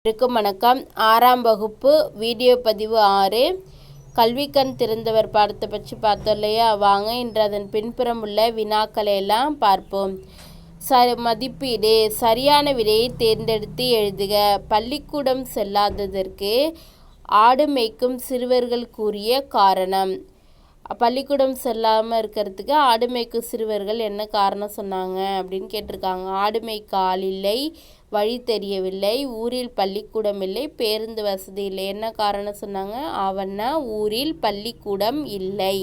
வணக்கம். 6ஆம் வகுப்பு வீடியோ பதிவு 6 கல்விக்கண் திறந்தவர் பாடத்தை பற்றி பார்த்தோம் இல்லையா? வாங்க இன்று அதன் பின்புறம் உள்ள வினாக்களை எல்லாம் பார்ப்போம். மதிப்பீடு. சரியான விடையை தேர்ந்தெடுத்து எழுதுக. பள்ளிக்கூடம் செல்லாததற்கு ஆடு மேய்க்கும் சிறுவர்கள் கூறிய காரணம். பள்ளிக்கூடம் செல்லாமல் இருக்கிறதுக்கு ஆடு மேய்க்கும் சிறுவர்கள் என்ன காரணம் சொன்னாங்க அப்படின்னு கேட்டிருக்காங்க. ஆடு மேய்க்க ஆள் இல்லை, வழி தெரியவில்லை, ஊரில் பள்ளிக்கூடம் இல்லை, பேருந்து வசதி இல்லை. என்ன காரணம் சொன்னாங்க? அவன்னா ஊரில் பள்ளிக்கூடம் இல்லை.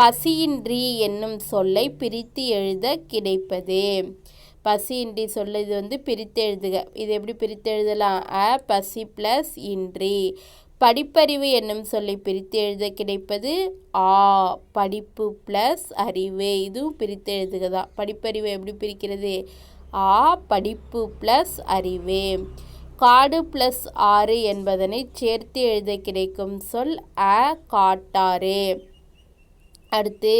பசியின்றி என்னும் சொல்லை பிரித்து எழுத கிடைப்பது. பசியின்றி சொல்ல இது பிரித்து எழுதுக. இது எப்படி பிரித்து எழுதலாம்? பசி ப்ளஸ் இன்றி. படிப்பறிவு என்னும் சொல்லை பிரித்து எழுத கிடைப்பது படிப்பு ப்ளஸ் அறிவு. இதுவும் பிரித்து எழுதுக தான். படிப்பறிவு எப்படி பிரிக்கிறது? படிப்பு ப்ளஸ் அறிவு. காடு ப்ளஸ் ஆறு என்பதனை சேர்த்து எழுத கிடைக்கும் சொல் காட்டாறு. அடுத்து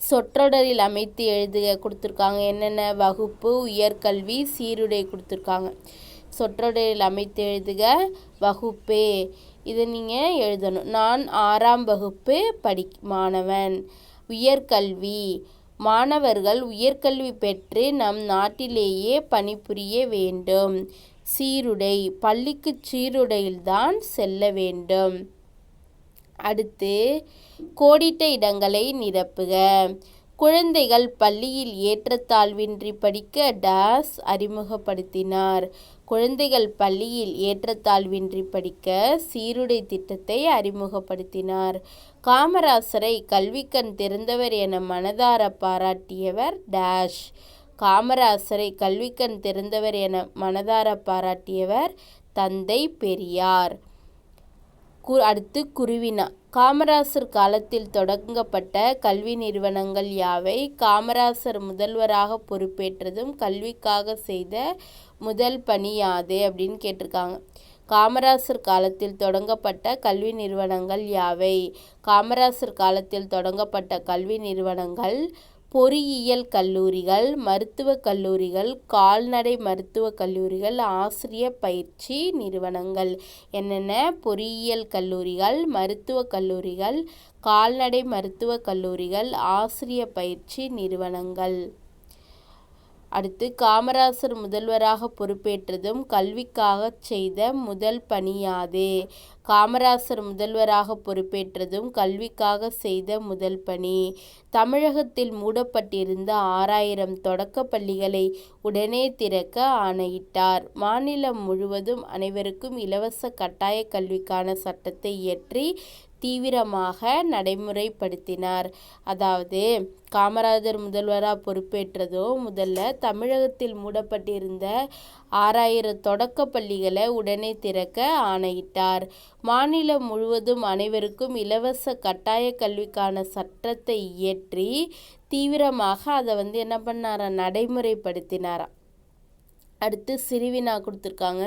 சொற்றொடரில் அமைத்து எழுதுக கொடுத்துருக்காங்க. என்னென்ன? வகுப்பு, உயர்கல்வி, சீருடை கொடுத்துருக்காங்க. சொற்றொடரில் அமைத்து எழுதுக. வகுப்பு, இதை நீங்கள் எழுதணும். நான் 6ஆம் வகுப்பு மாணவன். உயர்கல்வி, மாணவர்கள் உயர்கல்வி பெற்று நம் நாட்டிலேயே பணிபுரிய வேண்டும். சீருடை, பள்ளிக்கு சீருடையில்தான் செல்ல வேண்டும். அடுத்து கோடிட்ட இடங்களை நிரப்புக. குழந்தைகள் பள்ளியில் ஏற்றத்தாழ்வின்றி படிக்க டாஸ் அறிமுகப்படுத்தினார். குழந்தைகள் பள்ளியில் ஏற்றத்தாழ்வின்றி படிக்க சீருடை திட்டத்தை அறிமுகப்படுத்தினார். காமராசரை கல்விக்கண் திறந்தவர் என மனதார பாராட்டியவர் டாஷ். காமராசரை கல்விக்கண் திறந்தவர் என மனதார பாராட்டியவர் தந்தை பெரியார். அடுத்து குருவினா. காமராசர் காலத்தில் தொடங்கப்பட்ட கல்வி நிறுவனங்கள் யாவை? காமராசர் முதல்வராக பொறுப்பேற்றதும் கல்விக்காக செய்த முதல் பணி யாது அப்படின்னு கேட்டிருக்காங்க. காமராசர் காலத்தில் தொடங்கப்பட்ட கல்வி நிறுவனங்கள் யாவை? காமராசர் காலத்தில் தொடங்கப்பட்ட கல்வி நிறுவனங்கள் பொறியியல் கல்லூரிகள், மருத்துவக் கல்லூரிகள், கால்நடை மருத்துவக் கல்லூரிகள், ஆசிரியர் பயிற்சி நிறுவனங்கள். என்னென்ன? பொறியியல் கல்லூரிகள், மருத்துவக் கல்லூரிகள், கால்நடை மருத்துவக் கல்லூரிகள், ஆசிரியர் பயிற்சி நிறுவனங்கள். அடுத்து காமராசர் முதல்வராக பொறுப்பேற்றதும் கல்விக்காக செய்த முதல் பணி யாது? காமராசர் முதல்வராக பொறுப்பேற்றதும் கல்விக்காக செய்த முதல் பணி தமிழகத்தில் மூடப்பட்டிருந்த 6000 தொடக்க பள்ளிகளை உடனே திறக்க ஆணையிட்டார். மாநிலம் முழுவதும் அனைவருக்கும் இலவச கட்டாய கல்விக்கான சட்டத்தை இயற்றி தீவிரமாக நடைமுறைப்படுத்தினார். அதாவது காமராஜர் முதல்வராக பொறுப்பேற்றதோ முதல்ல தமிழகத்தில் மூடப்பட்டிருந்த 6000 தொடக்க பள்ளிகளை உடனே திறக்க ஆணையிட்டார். மாநிலம் முழுவதும் அனைவருக்கும் இலவச கட்டாய கல்விக்கான சட்டத்தை இயற்றி தீவிரமாக அதை என்ன பண்ணாரா? நடைமுறைப்படுத்தினாராம். அடுத்து சிறுவினா கொடுத்துருக்காங்க.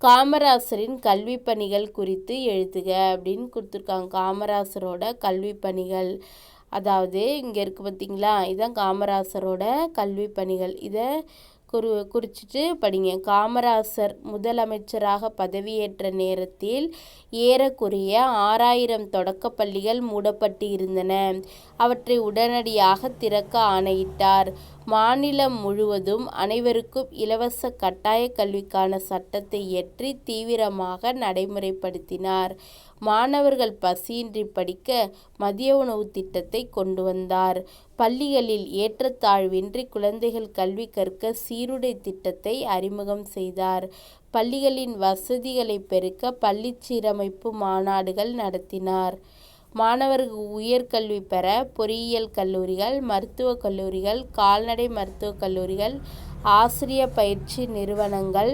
காமராசரின் கல்வி பணிகள் குறித்து எழுதுக அப்படின்னு கொடுத்துருக்காங்க. காமராசரோட கல்வி பணிகள், அதாவது இங்கே இருக்குது பார்த்தீங்களா? இதுதான் காமராசரோட கல்வி பணிகள். இதை குறிச்சிட்டு படிங்க. காமராசர் முதலமைச்சராக பதவியேற்ற நேரத்தில் ஏறக்குறைய 6000 தொடக்க பள்ளிகள் மூடப்பட்டு இருந்தன. அவற்றை உடனடியாக திறக்க ஆணையிட்டார். மாநிலம் முழுவதும் அனைவருக்கும் இலவச கட்டாய கல்விக்கான சட்டத்தை இயற்றி தீவிரமாக நடைமுறைப்படுத்தினார். மாணவர்கள் பசியின்றி படிக்க மதிய உணவு திட்டத்தை கொண்டு வந்தார். பள்ளிகளில் ஏற்றத்தாழ்வின்றி குழந்தைகள் கல்வி கற்க சீருடை திட்டத்தை அறிமுகம் செய்தார். பள்ளிகளின் வசதிகளை பெருக்க பள்ளி சீரமைப்பு மாநாடுகள் நடத்தினார். மாணவர்கள் உயர்கல்வி பெற பொறியியல் கல்லூரிகள், மருத்துவக் கல்லூரிகள், கால்நடை மருத்துவக் கல்லூரிகள், ஆசிரியர் பயிற்சி நிறுவனங்கள்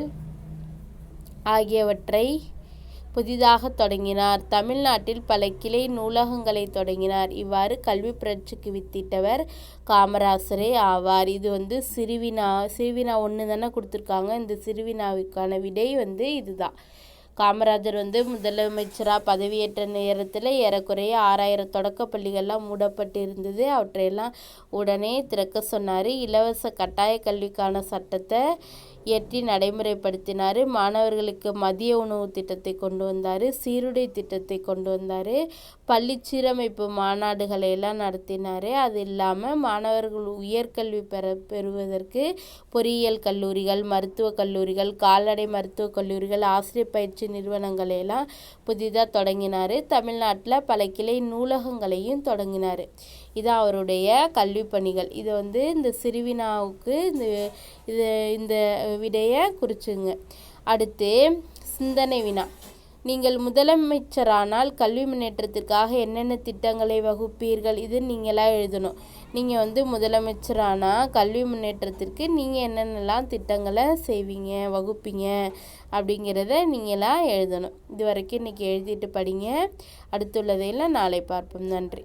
ஆகியவற்றை புதிதாக தொடங்கினார். தமிழ்நாட்டில் பல கிளை நூலகங்களை தொடங்கினார். இவ்வாறு கல்வி புரட்சிக்கு வித்திட்டவர் காமராசரே ஆவார். இது சிறுவினா 1 தானே கொடுத்துருக்காங்க. இந்த சிறுவினாவுக்கான விடை இதுதான். காமராஜர் முதலமைச்சராக பதவியேற்ற நேரத்தில் ஏறக்குறைய 6000 தொடக்க பள்ளிகள்லாம் மூடப்பட்டு இருந்தது. அவற்றையெல்லாம் உடனே திறக்க சொன்னார். இலவச கட்டாய கல்விக்கான சட்டத்தை இயற்றி நடைமுறைப்படுத்தினார். மாணவர்களுக்கு மதிய உணவு திட்டத்தை கொண்டு வந்தார். சீருடை திட்டத்தை கொண்டு வந்தார். பள்ளி சீரமைப்பு மாநாடுகளை எல்லாம் நடத்தினார். அது இல்லாமல் மாணவர்கள் உயர்கல்வி பெறுவதற்கு பொறியியல் கல்லூரிகள், மருத்துவக் கல்லூரிகள், கால்நடை மருத்துவக் கல்லூரிகள், ஆசிரியர் பயிற்சி நிறுவனங்களை எல்லாம் புதிதாக தொடங்கினார். தமிழ்நாட்டில் பல கிளை நூலகங்களையும் தொடங்கினார். இது அவருடைய கல்வி பணிகள். இது வந்து இந்த சிறுவினாவுக்கு இந்த விடையை குறிச்சுங்க. அடுத்து சிந்தனை வினா. நீங்கள் முதலமைச்சரானால் கல்வி முன்னேற்றத்திற்காக என்னென்ன திட்டங்களை வகுப்பீர்கள்? இது நீங்களாக எழுதணும். நீங்கள் வந்து முதலமைச்சரானால் கல்வி முன்னேற்றத்திற்கு நீங்கள் என்னென்னலாம் திட்டங்களை செய்வீங்க, வகுப்பீங்க அப்படிங்கிறத நீங்களாக எழுதணும். இது வரைக்கும் இன்றைக்கி எழுதிட்டு படிங்க. அடுத்துள்ளதையெல்லாம் நாளை பார்ப்போம். நன்றி.